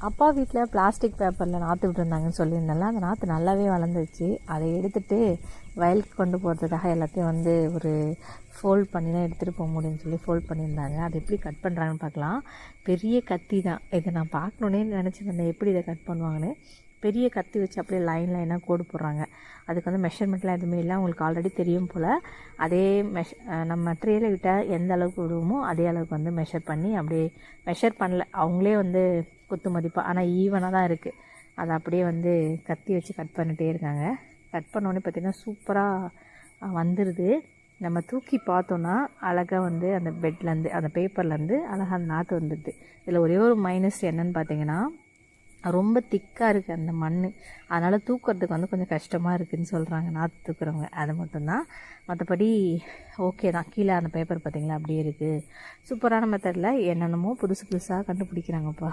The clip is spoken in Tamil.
அப்பா வீட்டில் பிளாஸ்டிக் பேப்பரில் நாற்று விட்டுருந்தாங்கன்னு சொல்லியிருந்தேன்ல, அந்த நாற்று நல்லாவே வளர்ந்துருச்சு. அதை எடுத்துகிட்டு வயலுக்கு கொண்டு போகிறதுக்காக எல்லாத்தையும் வந்து ஒரு ஃபோல்ட் பண்ணி தான் எடுத்துகிட்டு போக முடியும்னு சொல்லி ஃபோல்ட் பண்ணியிருந்தாங்க. அது எப்படி கட் பண்ணுறாங்கன்னு பார்க்கலாம். பெரிய கத்தி தான் இதை, நான் பார்க்கணுன்னே நினச்சிருந்தேன் எப்படி இதை கட் பண்ணுவாங்கன்னு. பெரிய கத்தி வச்சு அப்படியே லைனாக கோடு போடுறாங்க. அதுக்கு வந்து மெஷர்மெண்ட்லாம் எதுவுமே இல்லை, உங்களுக்கு ஆல்ரெடி தெரியும் போல். அதே நம்ம ட்ரேயில் விட்டால் எந்த அளவுக்கு விடுவோமோ அதே அளவுக்கு வந்து மெஷர் பண்ணி, அப்படியே மெஷர் பண்ணல அவங்களே வந்து குத்து மதிப்பாக, ஆனால் ஈவனாக தான் இருக்குது. அதை அப்படியே வந்து கத்தி வச்சு கட் பண்ணிகிட்டே இருக்காங்க. கட் பண்ணோடனே பார்த்திங்கன்னா சூப்பராக வந்துடுது. நம்ம தூக்கி பார்த்தோன்னா அழகாக வந்து அந்த பெட்லேருந்து அந்த பேப்பர்லேருந்து அழகாக அந்த நாற்று வந்துடுது. இதில் ஒரே ஒரு மைனஸ் என்னன்னு பார்த்தீங்கன்னா, ரொம்ப திக்காக இருக்குது அந்த மண், அதனால் தூக்கிறதுக்கு வந்து கொஞ்சம் கஷ்டமாக இருக்குதுன்னு சொல்கிறாங்க நாற்று தூக்குறவங்க. அது மட்டும்தான், மற்றபடி ஓகே தான். கீழே அந்த பேப்பர் பார்த்திங்களா அப்படியே இருக்குது. சூப்பரான மெத்தடில் என்னென்னமோ புதுசு புதுசாக கண்டுபிடிக்கிறாங்கப்பா.